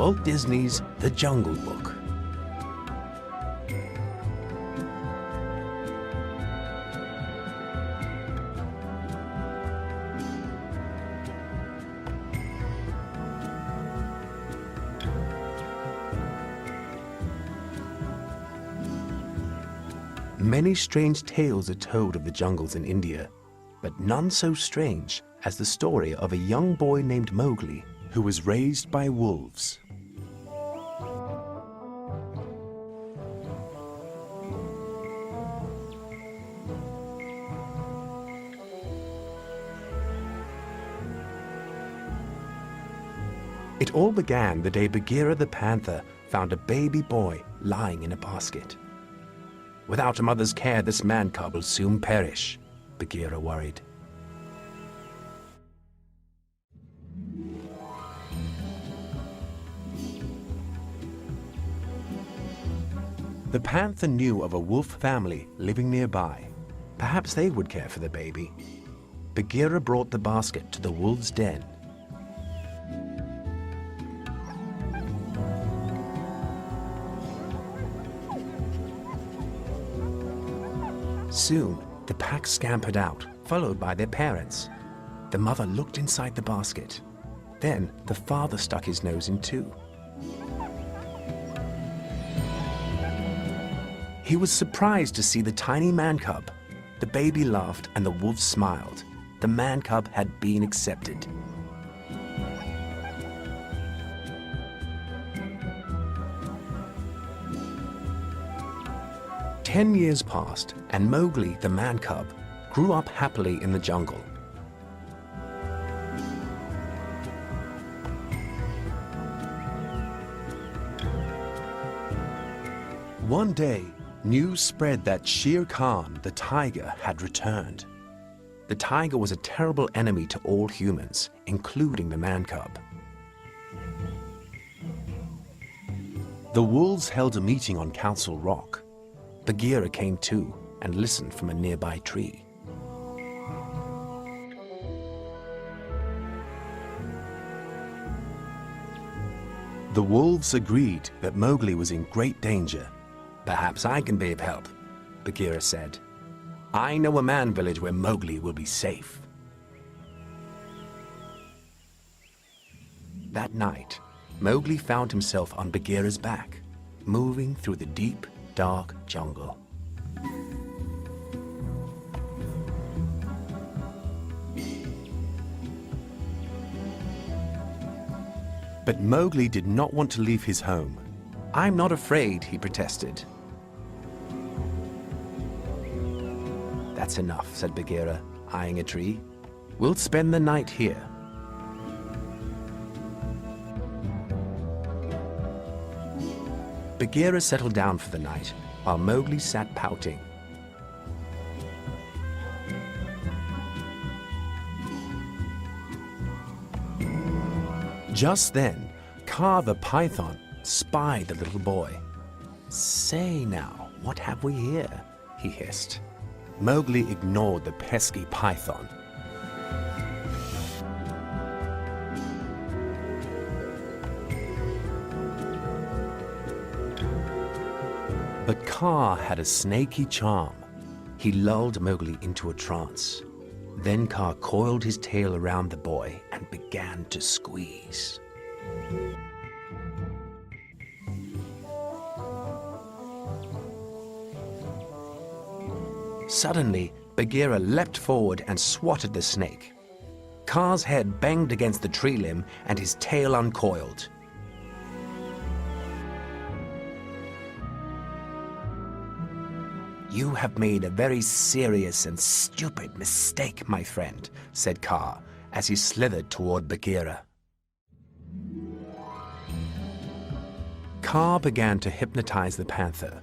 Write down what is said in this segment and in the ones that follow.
Walt Disney's The Jungle Book. Many strange tales are told of the jungles in India, but none so strange as the story of a young boy named Mowgli who was raised by wolves. It all began the day Bagheera the panther found a baby boy lying in a basket. Without a mother's care, this man-cub will soon perish, Bagheera worried. The panther knew of a wolf family living nearby. Perhaps they would care for the baby. Bagheera brought the basket to the wolves' den. Soon, the pack scampered out, followed by their parents. The mother looked inside the basket. Then, the father stuck his nose in too. He was surprised to see the tiny man-cub. The baby laughed and the wolf smiled. The man-cub had been accepted. Ten years passed, and Mowgli, the man-cub, grew up happily in the jungle. One day, news spread that Shere Khan, the tiger, had returned. The tiger was a terrible enemy to all humans, including the man-cub. The wolves held a meeting on Council Rock. Bagheera came too and listened from a nearby tree. The wolves agreed that Mowgli was in great danger. "Perhaps I can be of help," Bagheera said. "I know a man village where Mowgli will be safe." That night, Mowgli found himself on Bagheera's back, moving through the deep, dark jungle. But Mowgli did not want to leave his home. "I'm not afraid," he protested. "That's enough," said Bagheera, eyeing a tree. "We'll spend the night here." Bagheera settled down for the night, while Mowgli sat pouting. Just then, Kaa the python spied the little boy. "Say now, what have we here?" he hissed. Mowgli ignored the pesky python. But Kaa had a snaky charm. He lulled Mowgli into a trance. Then Kaa coiled his tail around the boy and began to squeeze. Suddenly, Bagheera leapt forward and swatted the snake. Kaa's head banged against the tree limb and his tail uncoiled. "You have made a very serious and stupid mistake, my friend," said Kaa as he slithered toward Bagheera. Kaa began to hypnotize the panther.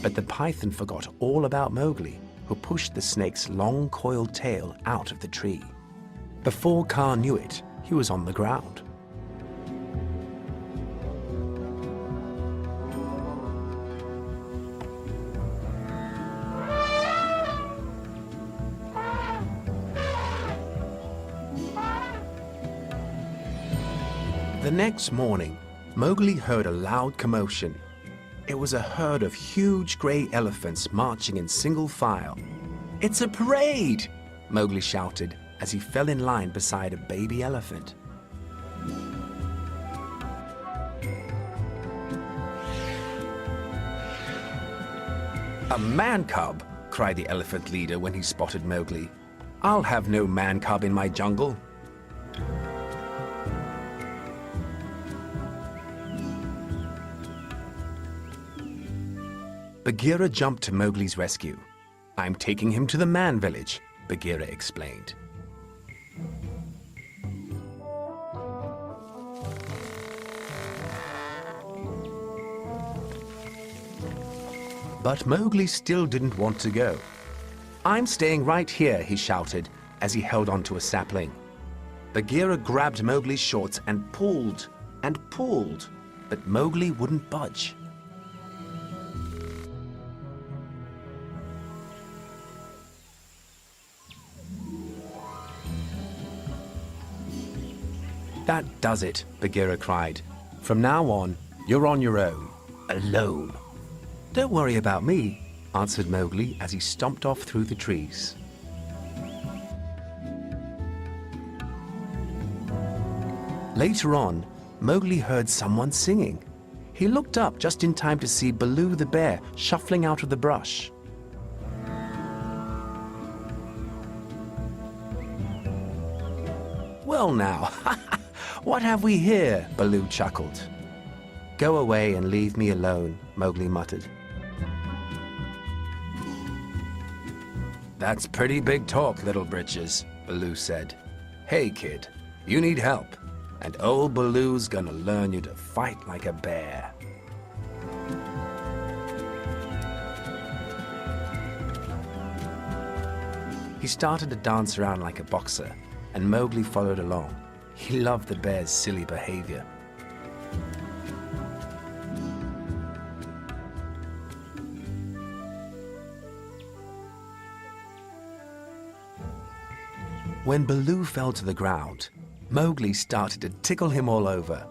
But the python forgot all about Mowgli, who pushed the snake's long coiled tail out of the tree. Before Kaa knew it, he was on the ground. The next morning, Mowgli heard a loud commotion. It was a herd of huge grey elephants marching in single file. "It's a parade!" Mowgli shouted as he fell in line beside a baby elephant. "A man cub!" cried the elephant leader when he spotted Mowgli. "I'll have no man cub in my jungle." Bagheera jumped to Mowgli's rescue. "I'm taking him to the man village," Bagheera explained. But Mowgli still didn't want to go. "I'm staying right here," he shouted as he held onto a sapling. Bagheera grabbed Mowgli's shorts and pulled, but Mowgli wouldn't budge. "That does it," Bagheera cried. "From now on, you're on your own. Alone." "Don't worry about me," answered Mowgli as he stomped off through the trees. Later on, Mowgli heard someone singing. He looked up just in time to see Baloo the bear shuffling out of the brush. "Well now, what have we here?" Baloo chuckled. "Go away and leave me alone," Mowgli muttered. "That's pretty big talk, Little Britches," Baloo said. "Hey, kid, you need help, and old Baloo's gonna learn you to fight like a bear." He started to dance around like a boxer, and Mowgli followed along. He loved the bear's silly behavior. When Baloo fell to the ground, Mowgli started to tickle him all over.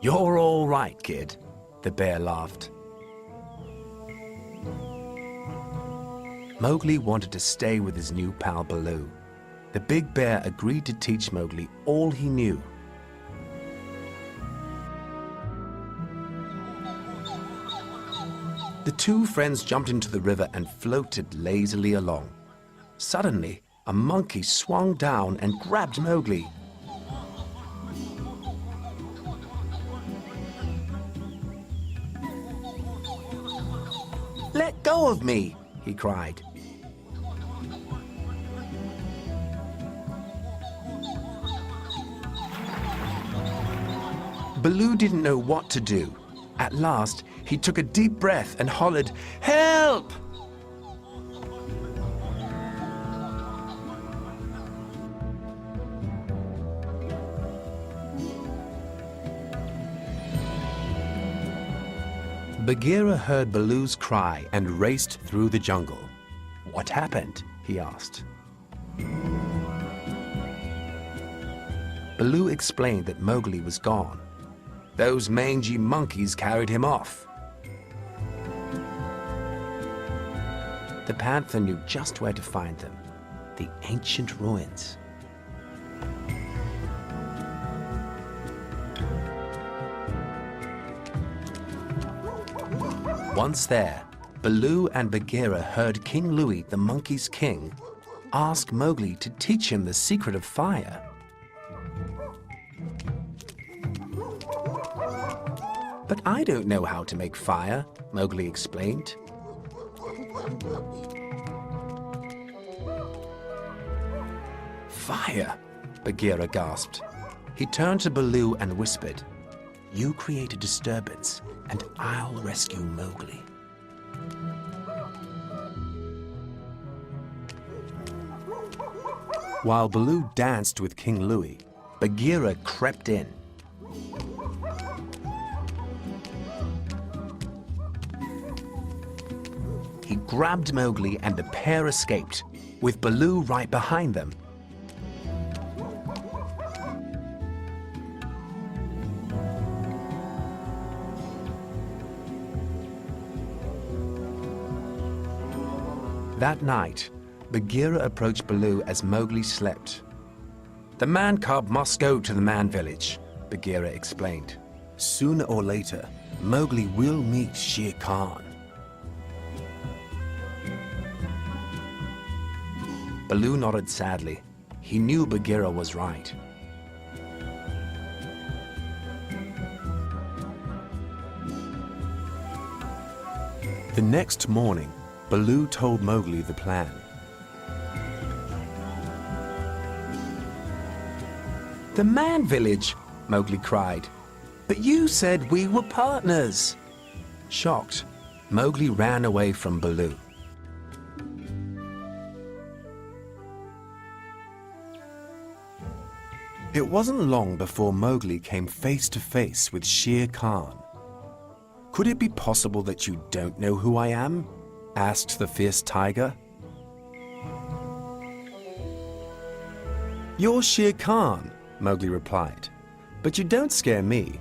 "You're all right, kid," the bear laughed. Mowgli wanted to stay with his new pal Baloo. The big bear agreed to teach Mowgli all he knew. The two friends jumped into the river and floated lazily along. Suddenly, a monkey swung down and grabbed Mowgli. "Let go of me!" he cried. Baloo didn't know what to do. At last, he took a deep breath and hollered, "Help!" Bagheera heard Baloo's cry and raced through the jungle. "What happened?" he asked. Baloo explained that Mowgli was gone. "Those mangy monkeys carried him off." The panther knew just where to find them: the ancient ruins. Once there, Baloo and Bagheera heard King Louie, the monkeys' king, ask Mowgli to teach him the secret of fire. "But I don't know how to make fire," Mowgli explained. "Fire!" Bagheera gasped. He turned to Baloo and whispered, "You create a disturbance, and I'll rescue Mowgli." While Baloo danced with King Louie, Bagheera crept in. He grabbed Mowgli and the pair escaped, with Baloo right behind them. That night, Bagheera approached Baloo as Mowgli slept. "The man cub must go to the man village," Bagheera explained. "Sooner or later, Mowgli will meet Shere Khan." Baloo nodded sadly. He knew Bagheera was right. The next morning, Baloo told Mowgli the plan. "The man village," Mowgli cried. "But you said we were partners." Shocked, Mowgli ran away from Baloo. It wasn't long before Mowgli came face to face with Shere Khan. "Could it be possible that you don't know who I am?" asked the fierce tiger. "You're Shere Khan," Mowgli replied, "but you don't scare me."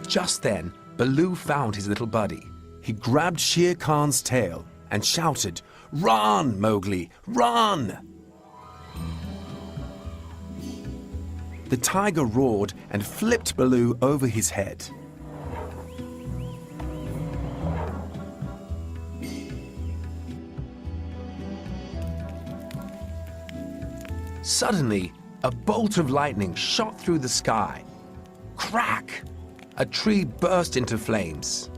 Just then, Baloo found his little buddy. He grabbed Shere Khan's tail and shouted, "Run, Mowgli, run!" The tiger roared and flipped Baloo over his head. Suddenly, a bolt of lightning shot through the sky. Crack! A tree burst into flames.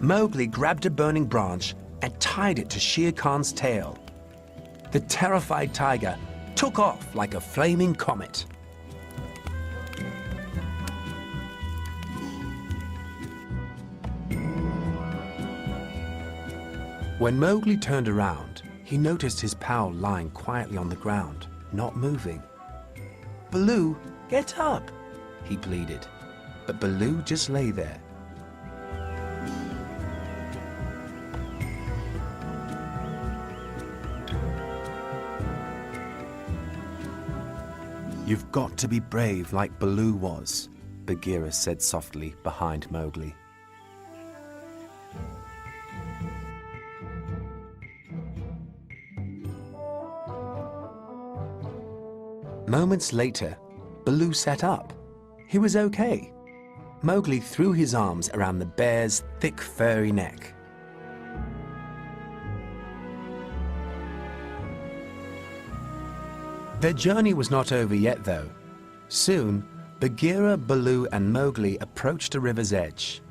Mowgli grabbed a burning branch and tied it to Shere Khan's tail. The terrified tiger took off like a flaming comet. When Mowgli turned around, he noticed his pal lying quietly on the ground, not moving. "Baloo, get up," he pleaded, but Baloo just lay there. "You've got to be brave like Baloo was," Bagheera said softly behind Mowgli. Moments later, Baloo sat up. He was okay. Mowgli threw his arms around the bear's thick, furry neck. Their journey was not over yet, though. Soon, Bagheera, Baloo, and Mowgli approached a river's edge.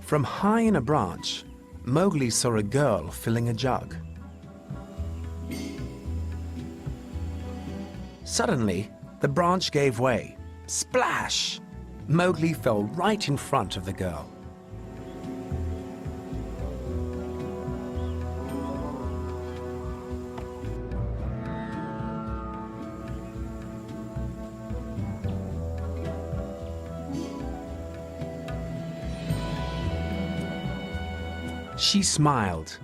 From high in a branch, Mowgli saw a girl filling a jug. Suddenly, the branch gave way. Splash! Mowgli fell right in front of the girl. She smiled.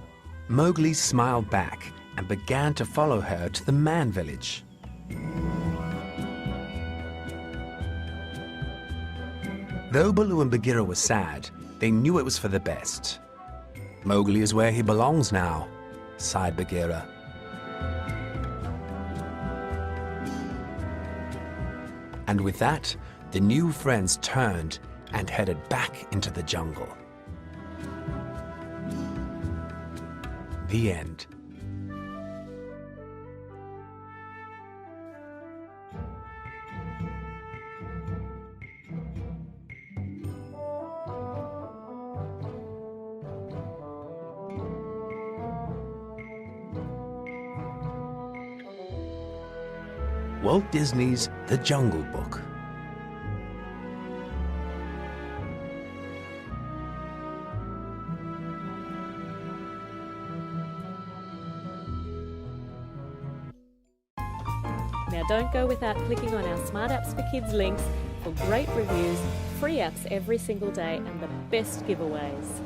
Mowgli smiled back and began to follow her to the man village. Though Baloo and Bagheera were sad, they knew it was for the best. "Mowgli is where he belongs now," sighed Bagheera. And with that, the new friends turned and headed back into the jungle. The end. Walt Disney's The Jungle Book. Now don't go without clicking on our Smart Apps for Kids links for great reviews, free apps every single day, and the best giveaways.